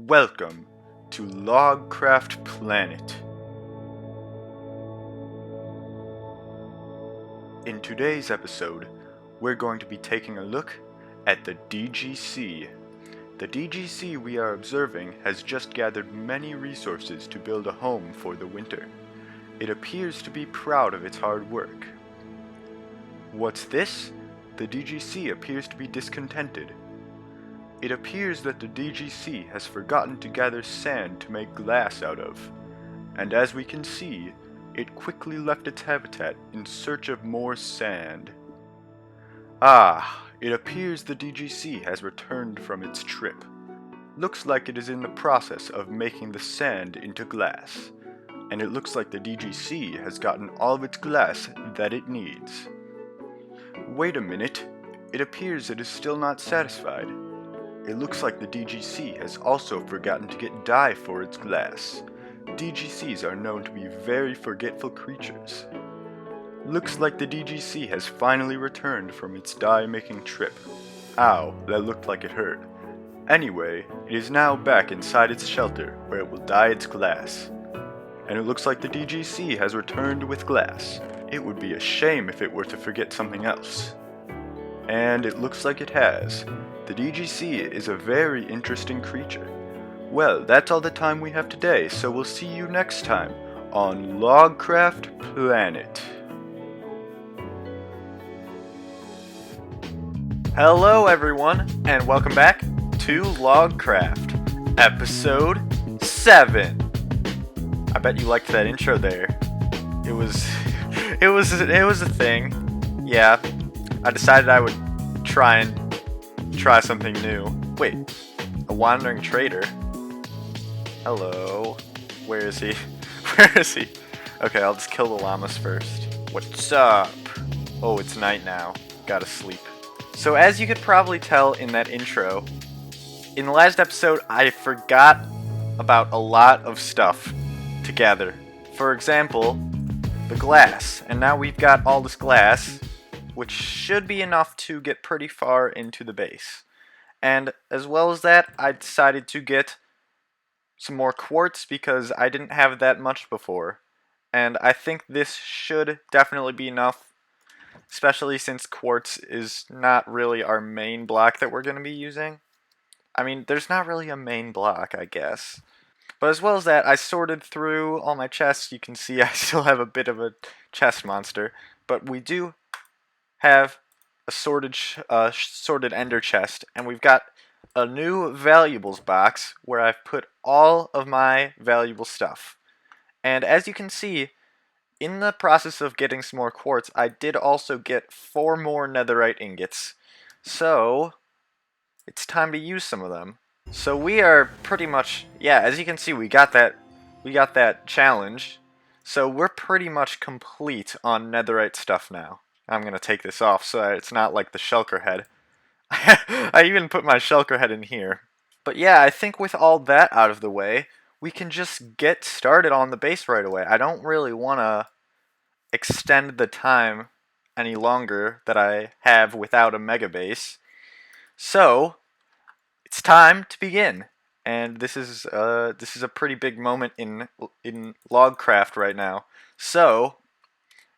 Welcome to Logcraft Planet. In today's episode, we're going to be taking a look at the DGC. The DGC we are observing has just gathered many resources to build a home for the winter. It appears to be proud of its hard work. What's this? The DGC appears to be discontented. It appears that the DGC has forgotten to gather sand to make glass out of, and as we can see, it quickly left its habitat in search of more sand. It appears the DGC has returned from its trip. Looks like it is in the process of making the sand into glass, and it looks like the DGC has gotten all of its glass that it needs. Wait a minute, it appears it is still not satisfied. It looks like the DGC has also forgotten to get dye for its glass. DGCs are known to be very forgetful creatures. Looks like the DGC has finally returned from its dye-making trip. Ow, that looked like it hurt. Anyway, it is now back inside its shelter, where it will dye its glass. And it looks like the DGC has returned with glass. It would be a shame if it were to forget something else. And it looks like it has. The DGC is a very interesting creature. Well, that's all the time we have today, so we'll see you next time on Logcraft Planet. Hello everyone, and welcome back to Logcraft, episode 7. I bet you liked that intro there. It was a thing. Yeah, I decided I would try something new. Wait, a wandering trader? Hello. Where is he? Where is he? Okay, I'll just kill the llamas first. What's up? Oh, it's night now. Gotta sleep. So as you could probably tell in that intro, in the last episode I forgot about a lot of stuff to gather. For example, the glass. And now we've got all this glass, which should be enough to get pretty far into the base. And as well as that, I decided to get some more quartz because I didn't have that much before. And I think this should definitely be enough, especially since quartz is not really our main block that we're going to be using. I mean, there's not really a main block, I guess. But as well as that, I sorted through all my chests. You can see I still have a bit of a chest monster, but we do have a sorted ender chest, and we've got a new valuables box where I've put all of my valuable stuff. And as you can see, in the process of getting some more quartz, I did also get 4 more netherite ingots. So it's time to use some of them. So we are pretty much, yeah, as you can see, we got that challenge. So we're pretty much complete on netherite stuff now. I'm going to take this off so that it's not like the shulker head. I even put my shulker head in here. But yeah, I think with all that out of the way, we can just get started on the base right away. I don't really want to extend the time any longer that I have without a mega base. So, it's time to begin. And this is a pretty big moment in Logcraft right now. So,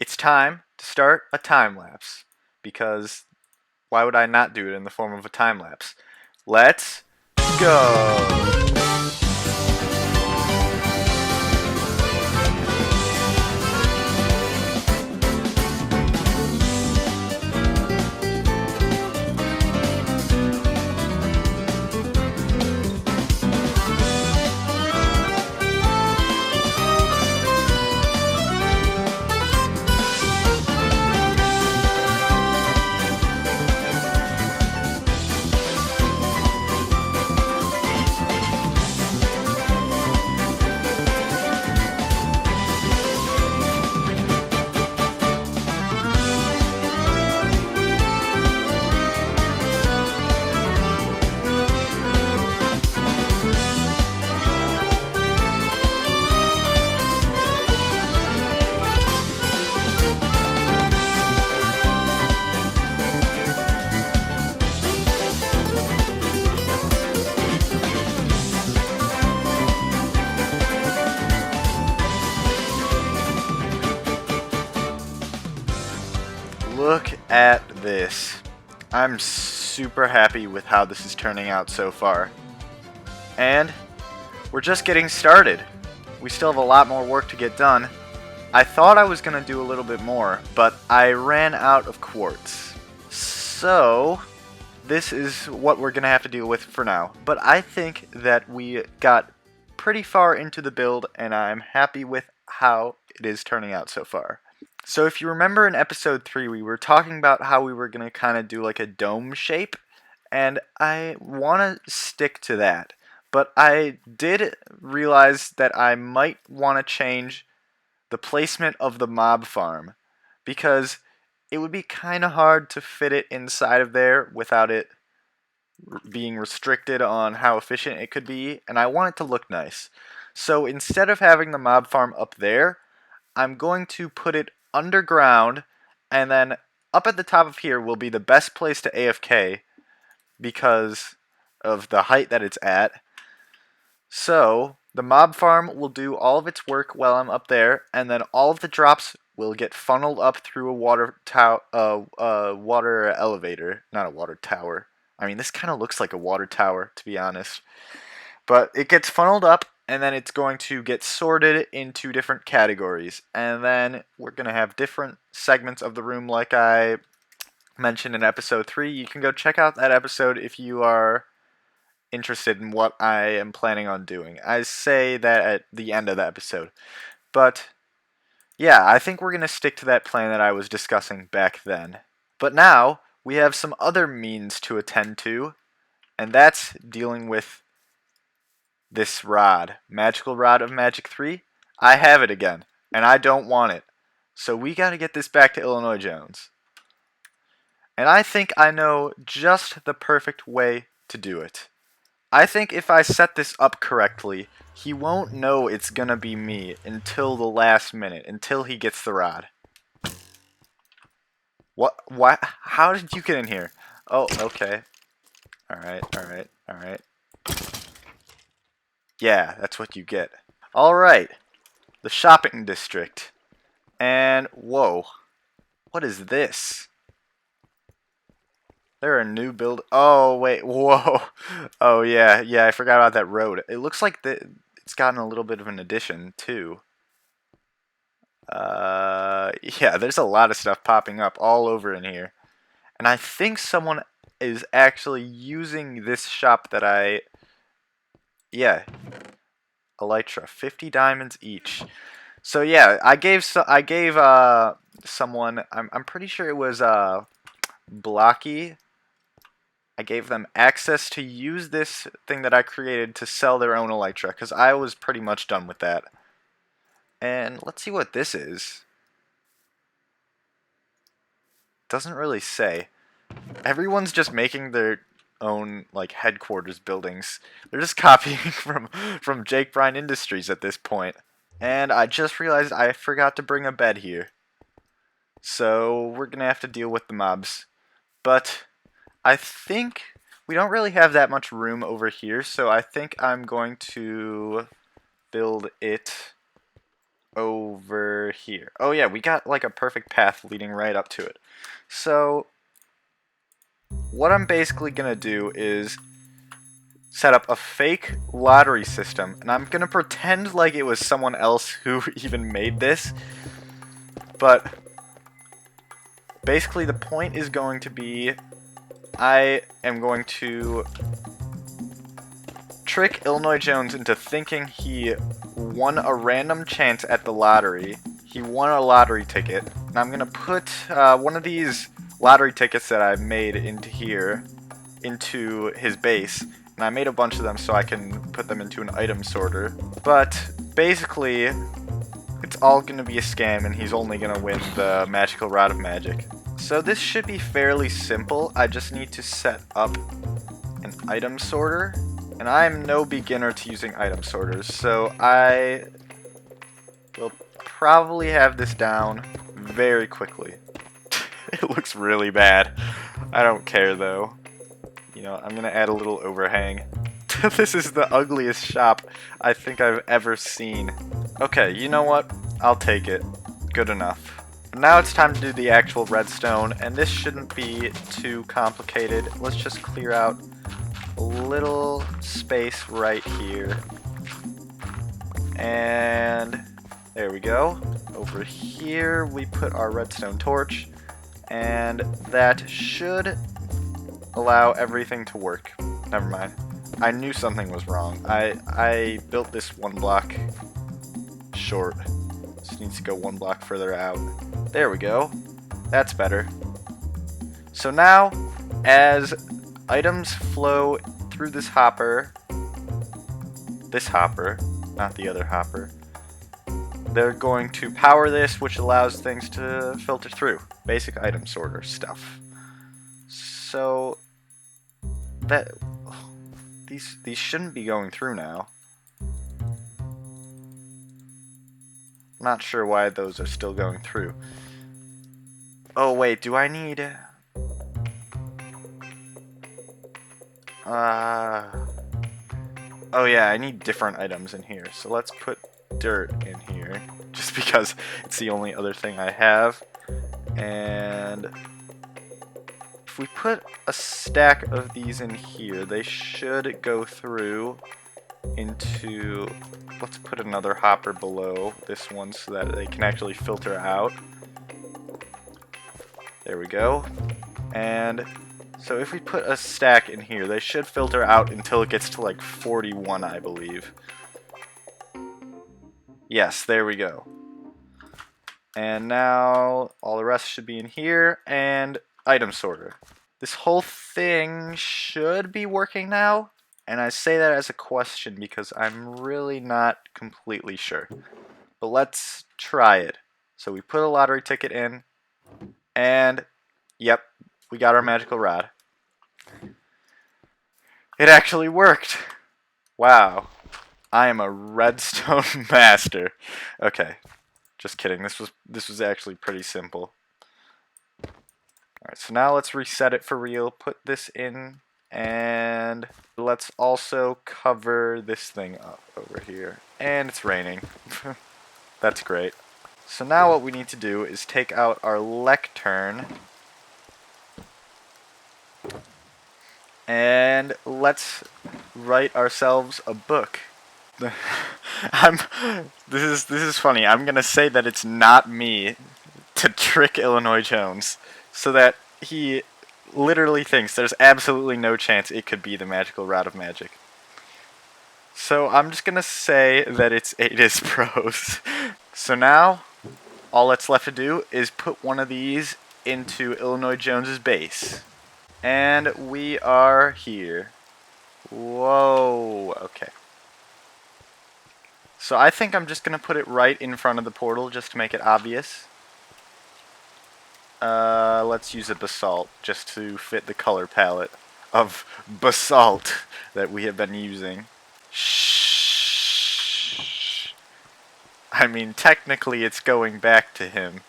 it's time to start a time lapse, because why would I not do it in the form of a time lapse? Let's go! Look at this. I'm super happy with how this is turning out so far. And we're just getting started. We still have a lot more work to get done. I thought I was going to do a little bit more, but I ran out of quartz. So this is what we're going to have to deal with for now. But I think that we got pretty far into the build, and I'm happy with how it is turning out so far. So if you remember in episode 3, we were talking about how we were going to kind of do like a dome shape, and I want to stick to that. But I did realize that I might want to change the placement of the mob farm, because it would be kind of hard to fit it inside of there without it being restricted on how efficient it could be, and I want it to look nice. So instead of having the mob farm up there, I'm going to put it underground, and then up at the top of here will be the best place to AFK because of the height that it's at. So the mob farm will do all of its work while I'm up there, and then all of the drops will get funneled up through a water elevator, not a water tower. I mean, this kind of looks like a water tower, to be honest. But it gets funneled up, and then it's going to get sorted into different categories. And then we're going to have different segments of the room like I mentioned in episode 3. You can go check out that episode if you are interested in what I am planning on doing. I say that at the end of the episode. But yeah, I think we're going to stick to that plan that I was discussing back then. But now we have some other means to attend to, and that's dealing with this rod, Magical Rod of Magic 3. I have it again, and I don't want it. So we got to get this back to Illinois Jones. And I think I know just the perfect way to do it. I think if I set this up correctly, he won't know it's gonna be me until the last minute, until he gets the rod. What? Why? How did you get in here? Oh, okay. Alright. Yeah, that's what you get. Alright. The shopping district. And, whoa. What is this? There are new build. Oh wait, whoa. Oh yeah, I forgot about that road. It looks like it's gotten a little bit of an addition too. Yeah, there's a lot of stuff popping up all over in here, and I think someone is actually using this shop that yeah, Elytra, 50 diamonds each. So yeah, I gave someone. I'm pretty sure it was Blocky. I gave them access to use this thing that I created to sell their own Elytra, because I was pretty much done with that. And let's see what this is. Doesn't really say. Everyone's just making their own like headquarters buildings. They're just copying from Jake Bryan Industries at this point. And I just realized I forgot to bring a bed here. So we're gonna have to deal with the mobs. But I think we don't really have that much room over here, so I think I'm going to build it over here. Oh yeah, we got like a perfect path leading right up to it. So what I'm basically going to do is set up a fake lottery system, and I'm going to pretend like it was someone else who even made this. But basically the point is going to be I am going to trick Illinois Jones into thinking he won a random chance at the lottery. He won a lottery ticket. And I'm going to put one of these lottery tickets that I've made into here, into his base. And I made a bunch of them so I can put them into an item sorter. But basically, it's all going to be a scam, and he's only going to win the Magical Rod of Magic. So this should be fairly simple. I just need to set up an item sorter, and I'm no beginner to using item sorters, so I will probably have this down very quickly. It looks really bad. I don't care though. You know, I'm gonna add a little overhang. This is the ugliest shop I think I've ever seen. Okay, you know what? I'll take it. Good enough. Now it's time to do the actual redstone, and this shouldn't be too complicated. Let's just clear out a little space right here. And there we go. Over here we put our redstone torch, and that should allow everything to work. Never mind. I knew something was wrong. I built this one block short. This needs to go one block further out. There we go. That's better. So now, as items flow through this hopper, not the other hopper, they're going to power this, which allows things to filter through. Basic item sorter stuff. So that these shouldn't be going through now. Not sure why those are still going through. Oh wait, do I need... Oh yeah, I need different items in here. So let's put dirt in here, just because it's the only other thing I have. And if we put a stack of these in here, they should go through into... Let's put another hopper below this one so that they can actually filter out. There we go. And so if we put a stack in here, they should filter out until it gets to like 41, I believe. Yes, there we go. And now all the rest should be in here, and item sorter. This whole thing should be working now. And I say that as a question because I'm really not completely sure. But let's try it. So we put a lottery ticket in, and yep, we got our magical rod. It actually worked! Wow. I am a redstone master. Okay, just kidding. This was actually pretty simple. Alright, so now let's reset it for real. Put this in. And let's also cover this thing up over here. And it's raining. That's great. So now what we need to do is take out our lectern. And let's write ourselves a book. This is funny. I'm gonna say that it's not me to trick Illinois Jones so that he literally thinks there's absolutely no chance it could be the magical rod of magic. So I'm just gonna say that it's Ada's Pros. So now all that's left to do is put one of these into Illinois Jones's base. And we are here. Whoa, okay. So I think I'm just gonna put it right in front of the portal just to make it obvious. Let's use a basalt just to fit the color palette of basalt that we have been using. Shh. I mean, technically it's going back to him.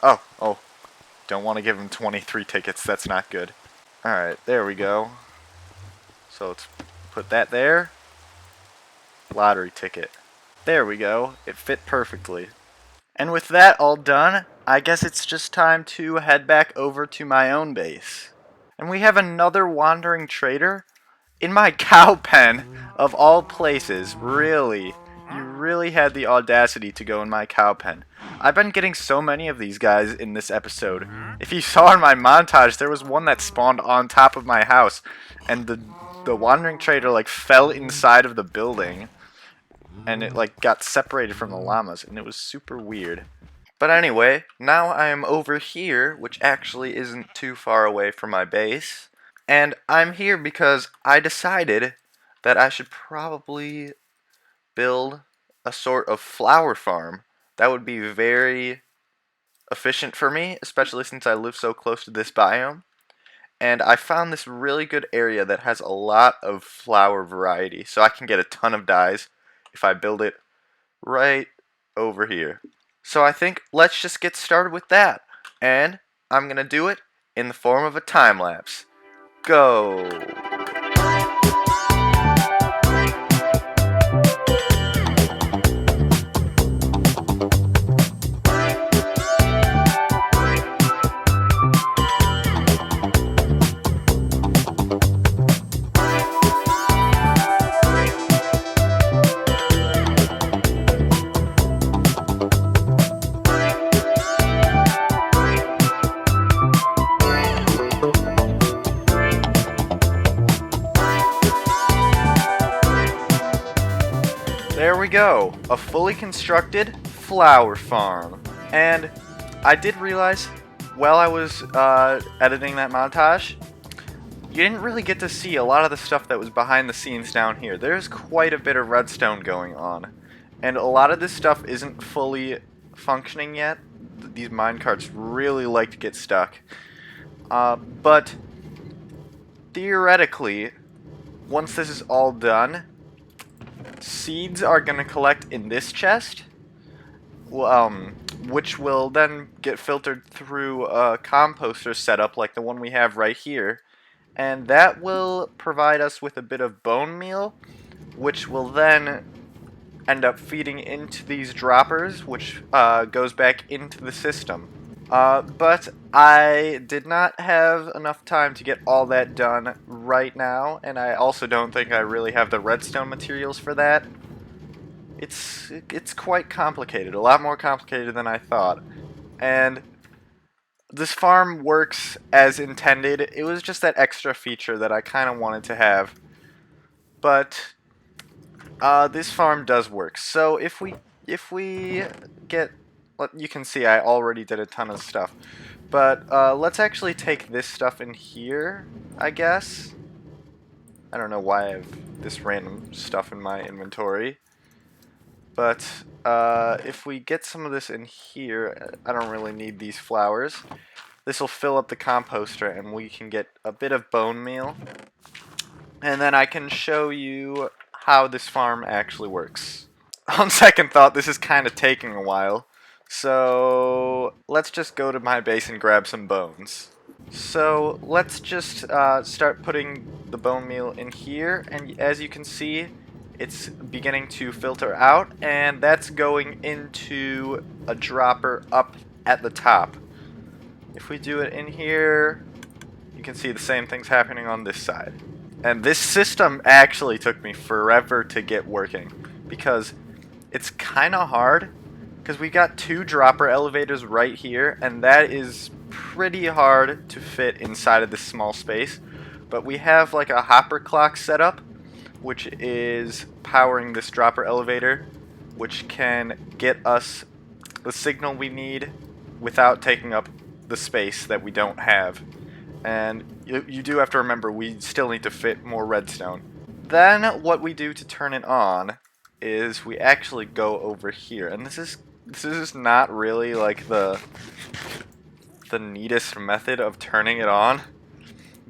Oh. Don't want to give him 23 tickets. That's not good. Alright, there we go. So let's put that there. Lottery ticket. There we go. It fit perfectly. And with that all done, I guess it's just time to head back over to my own base. And we have another wandering trader in my cow pen, of all places. Really? You really had the audacity to go in my cow pen. I've been getting so many of these guys in this episode. If you saw in my montage, there was one that spawned on top of my house, and the wandering trader like fell inside of the building. And it like got separated from the llamas, and it was super weird. But anyway, now I am over here, which actually isn't too far away from my base. And I'm here because I decided that I should probably build a sort of flower farm. That would be very efficient for me, especially since I live so close to this biome. And I found this really good area that has a lot of flower variety, so I can get a ton of dyes if I build it right over here. So I think let's just get started with that. And I'm going to do it in the form of a time lapse. Go! we go, a fully constructed flower farm. And I did realize while I was editing that montage, you didn't really get to see a lot of the stuff that was behind the scenes down here. There's quite a bit of redstone going on, and a lot of this stuff isn't fully functioning yet. These minecarts really like to get stuck. But theoretically, once this is all done, seeds are going to collect in this chest, which will then get filtered through a composter setup like the one we have right here. And that will provide us with a bit of bone meal, which will then end up feeding into these droppers, which goes back into the system. But I did not have enough time to get all that done right now, and I also don't think I really have the redstone materials for that. It's quite complicated, a lot more complicated than I thought. And this farm works as intended. It was just that extra feature that I kind of wanted to have. But this farm does work. So if we get, you can see I already did a ton of stuff. But let's actually take this stuff in here, I guess. I don't know why I have this random stuff in my inventory. But if we get some of this in here, I don't really need these flowers. This will fill up the composter and we can get a bit of bone meal. And then I can show you how this farm actually works. On second thought, this is kind of taking a while. So let's just go to my base and grab some bones. So let's just start putting the bone meal in here. And as you can see, it's beginning to filter out, and that's going into a dropper up at the top. If we do it in here, you can see the same thing's happening on this side. And this system actually took me forever to get working, because it's kind of hard, because we got 2 dropper elevators right here, and that is pretty hard to fit inside of this small space. But we have like a hopper clock set up, which is powering this dropper elevator, which can get us the signal we need without taking up the space that we don't have. And you do have to remember, we still need to fit more redstone. Then what we do to turn it on is we actually go over here, and this is not really like the neatest method of turning it on.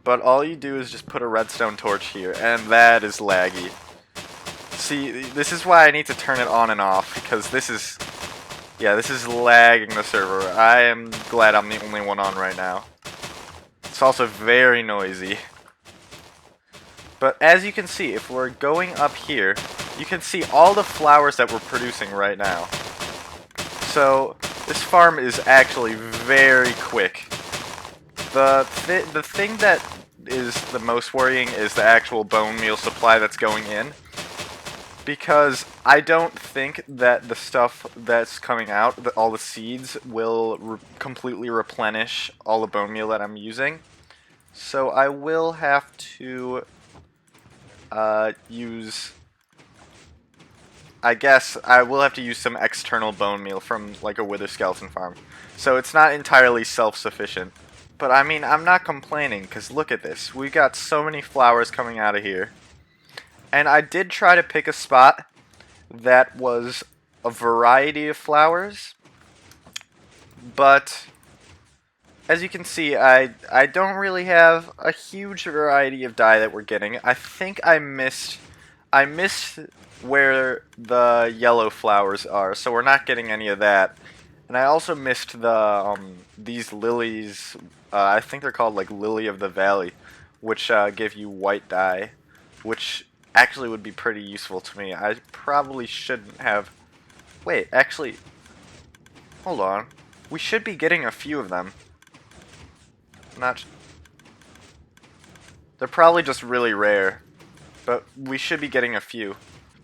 But all you do is just put a redstone torch here, and that is laggy. See, this is why I need to turn it on and off, because this is lagging the server. I am glad I'm the only one on right now. It's also very noisy. But as you can see, if we're going up here, you can see all the flowers that we're producing right now. So this farm is actually very quick. The thing that is the most worrying is the actual bone meal supply that's going in, because I don't think that the stuff that's coming out, all the seeds, will completely replenish all the bone meal that I'm using. So I will have to use, I guess I will have to use some external bone meal from like a wither skeleton farm. So it's not entirely self-sufficient. But I mean, I'm not complaining, because look at this. We got so many flowers coming out of here. And I did try to pick a spot that was a variety of flowers. But as you can see, I don't really have a huge variety of dye that we're getting. I think I missed where the yellow flowers are, so we're not getting any of that. And I also missed the these lilies. I think they're called like Lily of the Valley, which give you white dye, which actually would be pretty useful to me. I probably shouldn't have. Wait, actually, hold on. We should be getting a few of them. They're probably just really rare, but we should be getting a few.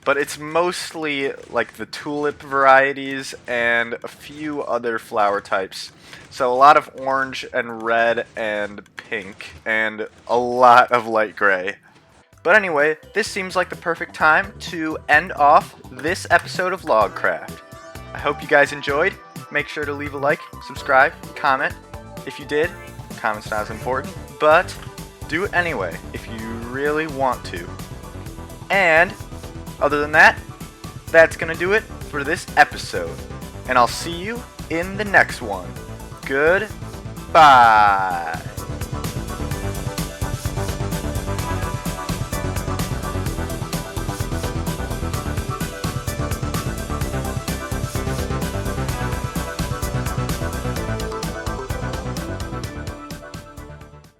But it's mostly like the tulip varieties and a few other flower types. So a lot of orange and red and pink and a lot of light gray. But anyway, this seems like the perfect time to end off this episode of Logcraft. I hope you guys enjoyed. Make sure to leave a like, subscribe, comment. If you did, comment's not as important, but do it anyway if you really want to. And other than that, that's gonna do it for this episode. And I'll see you in the next one. Goodbye.